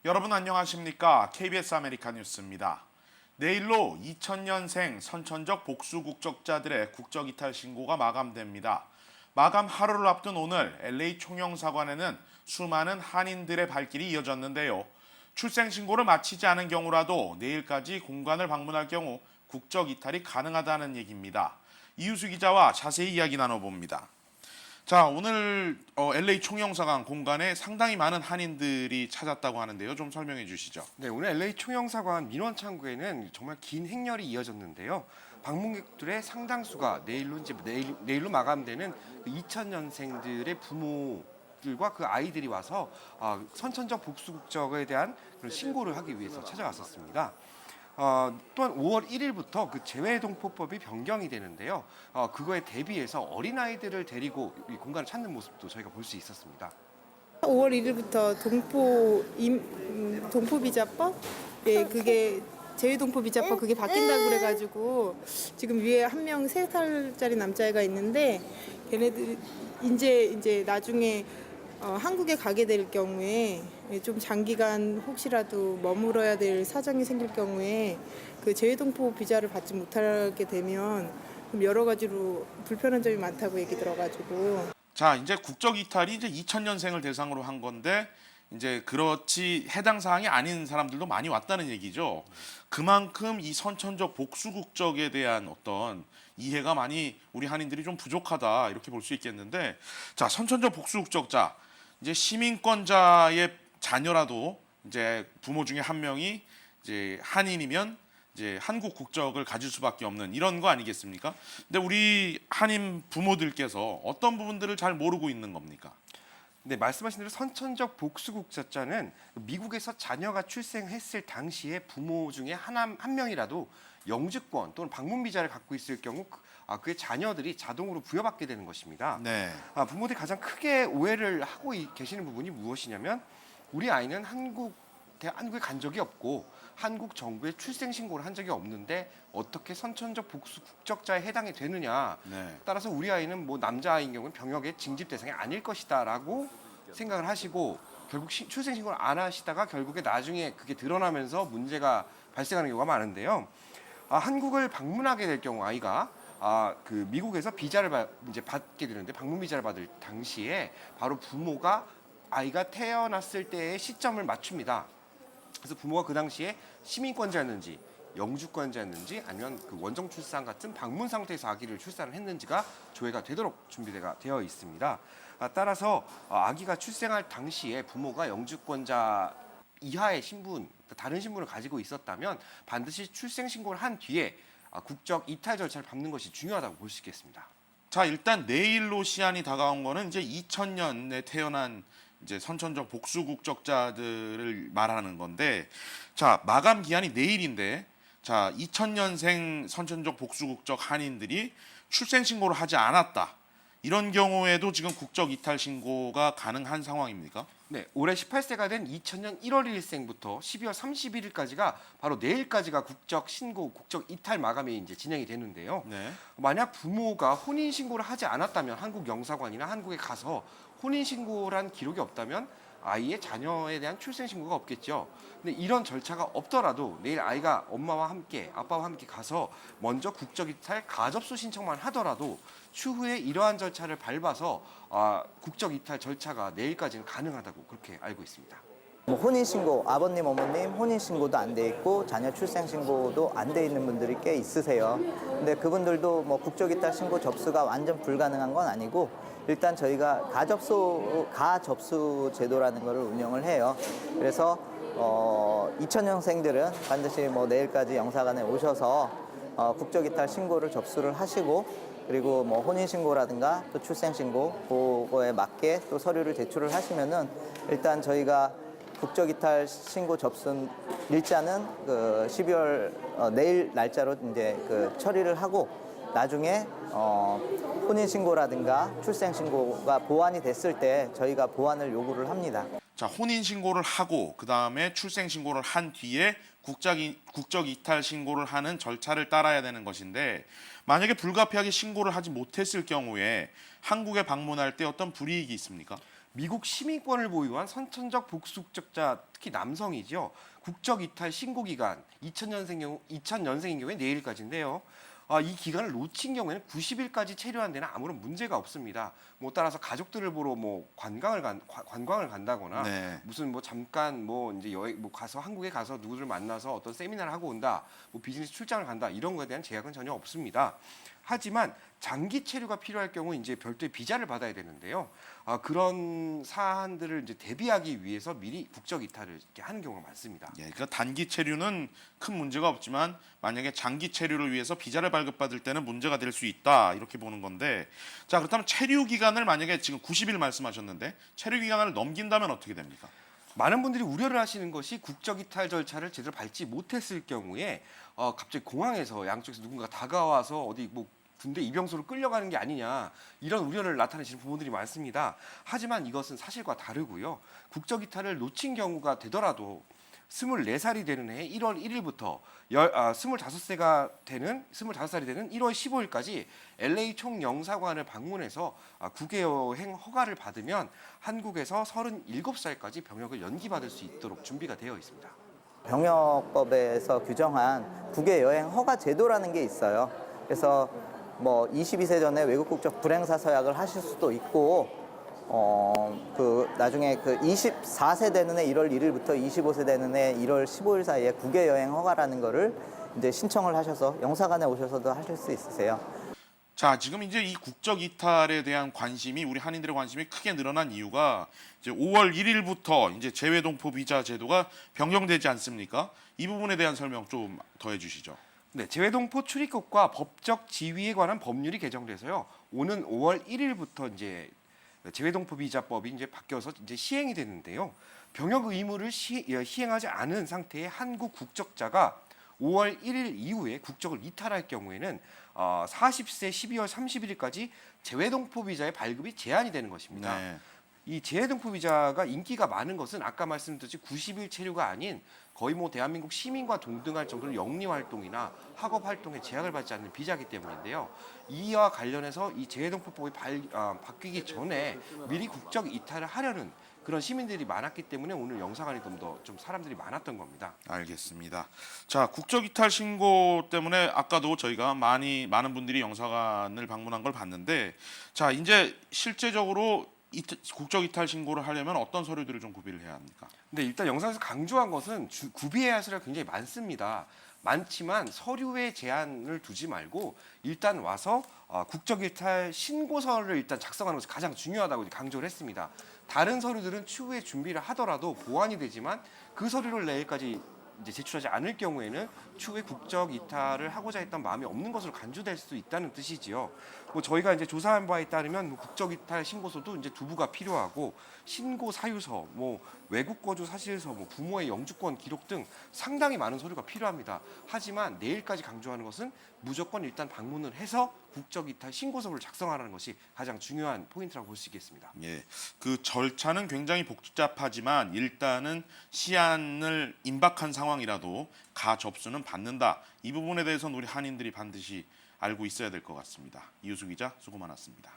여러분 안녕하십니까? KBS 아메리카 뉴스입니다. 내일로 2000년생 선천적 복수 국적자들의 국적 이탈 신고가 마감됩니다. 마감 하루를 앞둔 오늘 LA 총영사관에는 수많은 한인들의 발길이 이어졌는데요. 출생 신고를 마치지 않은 경우라도 내일까지 공관을 방문할 경우 국적 이탈이 가능하다는 얘기입니다. 이유수 기자와 자세히 이야기 나눠봅니다. 자, 오늘 LA 총영사관 공간에 상당히 많은 한인들이 찾았다고 하는데요. 좀 설명해 주시죠. 네, 오늘 LA 총영사관 민원 창구에는 정말 긴 행렬이 이어졌는데요. 방문객들의 상당수가 내일로 마감되는 2000년생들의 부모들과 그 아이들이 와서 선천적 복수 국적에 대한 그런 신고를 하기 위해서 찾아왔었습니다. 또한 5월 1일부터 그 재외동포법이 변경이 되는데요. 그거에 대비해서 어린아이들을 데리고 이 공간을 찾는 모습도 저희가 볼 수 있었습니다. 5월 1일부터 동포비자법, 그게 재외동포비자법 그게 바뀐다고 그래가지고 지금 위에 한 명 3살짜리 남자애가 있는데 걔네들 이제 나중에 한국에 가게 될 경우에 좀 장기간 혹시라도 머물어야 될 사정이 생길 경우에 그 재외동포 비자를 받지 못하게 되면 여러 가지로 불편한 점이 많다고 얘기 들어가지고. 자, 이제 국적 이탈이 이제 2000년생을 대상으로 한 건데 이제 그렇지 해당 사항이 아닌 사람들도 많이 왔다는 얘기죠. 그만큼 이 선천적 복수 국적에 대한 어떤 이해가 많이 우리 한인들이 좀 부족하다 이렇게 볼 수 있겠는데, 자, 선천적 복수 국적자 이제 시민권자의 자녀라도 이제 부모 중에 한 명이 이제 한인이면 이제 한국 국적을 가질 수밖에 없는 이런 거 아니겠습니까? 근데 우리 한인 부모들께서 어떤 부분들을 잘 모르고 있는 겁니까? 네, 말씀하신 대로 선천적 복수국적자는 미국에서 자녀가 출생했을 당시에 부모 중에 한 명이라도 영주권 또는 방문 비자를 갖고 있을 경우 그의 자녀들이 자동으로 부여받게 되는 것입니다. 네. 부모들이 가장 크게 오해를 하고 계시는 부분이 무엇이냐면 우리 아이는 한국에 간 적이 없고 한국 정부에 출생 신고를 한 적이 없는데 어떻게 선천적 복수 국적자에 해당이 되느냐. 네. 따라서 우리 아이는 뭐 남자아이인 경우는 병역의 징집 대상이 아닐 것이다라고 생각을 하시고 결국 출생 신고를 안 하시다가 결국에 나중에 그게 드러나면서 문제가 발생하는 경우가 많은데요. 한국을 방문하게 될 경우 아이가 그 미국에서 비자를 이제 받게 되는데 방문 비자를 받을 당시에 바로 부모가 아이가 태어났을 때의 시점을 맞춥니다. 그래서 부모가 그 당시에 시민권자였는지 영주권자였는지 아니면 그 원정 출산 같은 방문 상태에서 아기를 출산을 했는지가 조회가 되도록 준비가 되어 있습니다. 따라서 아기가 출생할 당시에 부모가 영주권자 이하의 신분, 다른 신분을 가지고 있었다면 반드시 출생 신고를 한 뒤에 국적 이탈 절차를 밟는 것이 중요하다고 볼 수 있겠습니다. 자, 일단 내일로 시한이 다가온 거는 이제 2000년에 태어난 이제 선천적 복수 국적자들을 말하는 건데, 자, 마감 기한이 내일인데, 자, 2000년생 선천적 복수 국적 한인들이 출생 신고를 하지 않았다. 이런 경우에도 지금 국적 이탈 신고가 가능한 상황입니까? 네, 올해 18세가 된 2000년 1월 1일생부터 12월 31일까지가 바로 내일까지가 국적 신고, 국적 이탈 마감이 이제 진행이 되는데요. 네. 만약 부모가 혼인 신고를 하지 않았다면 한국 영사관이나 한국에 가서 혼인 신고란 기록이 없다면 아이의 자녀에 대한 출생 신고가 없겠죠. 근데 이런 절차가 없더라도 내일 아이가 엄마와 함께 아빠와 함께 가서 먼저 국적 이탈 가접수 신청만 하더라도 추후에 이러한 절차를 밟아서 국적 이탈 절차가 내일까지는 가능하다고 그렇게 알고 있습니다. 혼인신고, 아버님, 어머님 혼인신고도 안 돼 있고 자녀 출생신고도 안 돼 있는 분들이 꽤 있으세요. 근데 그분들도 뭐 국적이탈 신고 접수가 완전 불가능한 건 아니고 일단 저희가 가접수 제도라는 거를 운영을 해요. 그래서 2000년생들은 반드시 뭐 내일까지 영사관에 오셔서 국적이탈 신고를 접수를 하시고 그리고 뭐 혼인신고라든가 또 출생신고 그거에 맞게 또 서류를 제출을 하시면은 일단 저희가 국적이탈 신고 접수 일자는 그 12월 내일 날짜로 이제 그 처리를 하고 나중에 혼인신고라든가 출생신고가 보완이 됐을 때 저희가 보완을 요구를 합니다. 자, 혼인 신고를 하고 그 다음에 출생 신고를 한 뒤에 국적 이탈 신고를 하는 절차를 따라야 되는 것인데, 만약에 불가피하게 신고를 하지 못했을 경우에 한국에 방문할 때 어떤 불이익이 있습니까? 미국 시민권을 보유한 선천적 복수국적자, 특히 남성이죠. 국적 이탈 신고 기간 2000년생인 경우에 내일까지인데요. 이 기간을 놓친 경우에는 90일까지 체류한 데는 아무런 문제가 없습니다. 뭐 따라서 가족들을 보러 뭐 관광을 간다거나 네. 무슨 뭐 잠깐 뭐 이제 여행 뭐 가서 한국에 가서 누구를 만나서 어떤 세미나를 하고 온다, 뭐 비즈니스 출장을 간다 이런 거에 대한 제약은 전혀 없습니다. 하지만 장기 체류가 필요할 경우 이제 별도의 비자를 받아야 되는데요. 그런 사안들을 이제 대비하기 위해서 미리 국적 이탈을 이렇게 하는 경우가 많습니다. 예, 그러니까 단기 체류는 큰 문제가 없지만 만약에 장기 체류를 위해서 비자를 발급받을 때는 문제가 될 수 있다 이렇게 보는 건데, 자 그렇다면 체류 기간을 만약에 지금 90일 말씀하셨는데 체류 기간을 넘긴다면 어떻게 됩니까? 많은 분들이 우려를 하시는 것이 국적 이탈 절차를 제대로 밟지 못했을 경우에 갑자기 공항에서 양쪽에서 누군가 다가와서 어디 뭐 군대 입영소로 끌려가는 게 아니냐 이런 우려를 나타내시는 부모들이 많습니다. 하지만 이것은 사실과 다르고요. 국적 이탈을 놓친 경우가 되더라도 24살이 되는 해 1월 1일부터 25살이 되는 1월 15일까지 LA 총영사관을 방문해서 국외 여행 허가를 받으면 한국에서 37살까지 병역을 연기받을 수 있도록 준비가 되어 있습니다. 병역법에서 규정한 국외 여행 허가 제도라는 게 있어요. 그래서 뭐 22세 전에 외국 국적 불행사 서약을 하실 수도 있고, 나중에 24세 되는 해 1월 1일부터 25세 되는 해 1월 15일 사이에 국외 여행 허가라는 거를 이제 신청을 하셔서 영사관에 오셔서도 하실 수 있으세요. 자, 지금 이제 이 국적 이탈에 대한 관심이, 우리 한인들의 관심이 크게 늘어난 이유가 이제 5월 1일부터 이제 재외동포 비자 제도가 변경되지 않습니까? 이 부분에 대한 설명 좀 더해 주시죠. 네, 재외동포 출입국과 법적 지위에 관한 법률이 개정돼서요. 오는 5월 1일부터 이제 재외동포 비자법이 이제 바뀌어서 이제 시행이 되는데요. 병역 의무를 시행하지 않은 상태의 한국 국적자가 5월 1일 이후에 국적을 이탈할 경우에는 40세 12월 31일까지 재외동포 비자의 발급이 제한이 되는 것입니다. 네. 이 재외동포 비자가 인기가 많은 것은 아까 말씀드렸듯이 90일 체류가 아닌 거의 뭐 대한민국 시민과 동등할 정도로 영리 활동이나 학업 활동에 제약을 받지 않는 비자이기 때문인데요. 이와 관련해서 이 재외동포법이 바뀌기 전에 미리 국적 이탈을 하려는 그런 시민들이 많았기 때문에 오늘 영사관이 좀 사람들이 많았던 겁니다. 알겠습니다. 자, 국적 이탈 신고 때문에 아까도 저희가 많은 분들이 영사관을 방문한 걸 봤는데, 자, 이제 실제적으로 국적 이탈 신고를 하려면 어떤 서류들을 좀 구비를 해야 합니까? 근데 일단 영상에서 강조한 것은 구비해야 할 서류가 굉장히 많습니다. 많지만 서류에 제한을 두지 말고 일단 와서 국적 이탈 신고서를 일단 작성하는 것이 가장 중요하다고 강조를 했습니다. 다른 서류들은 추후에 준비를 하더라도 보완이 되지만 그 서류를 내일까지 이제 제출하지 않을 경우에는 추후에 국적 이탈을 하고자 했던 마음이 없는 것으로 간주될 수 있다는 뜻이지요. 뭐 저희가 이제 조사한 바에 따르면 국적 이탈 신고서도 이제 두부가 필요하고 신고 사유서, 뭐 외국 거주 사실서, 뭐 부모의 영주권 기록 등 상당히 많은 서류가 필요합니다. 하지만 내일까지 강조하는 것은 무조건 일단 방문을 해서 국적 이탈 신고서를 작성하라는 것이 가장 중요한 포인트라고 볼 수 있겠습니다. 예, 그 절차는 굉장히 복잡하지만 일단은 시한을 임박한 상황이라도 가 접수는 받는다. 이 부분에 대해서는 우리 한인들이 반드시 알고 있어야 될 것 같습니다. 이유수 기자, 수고 많았습니다.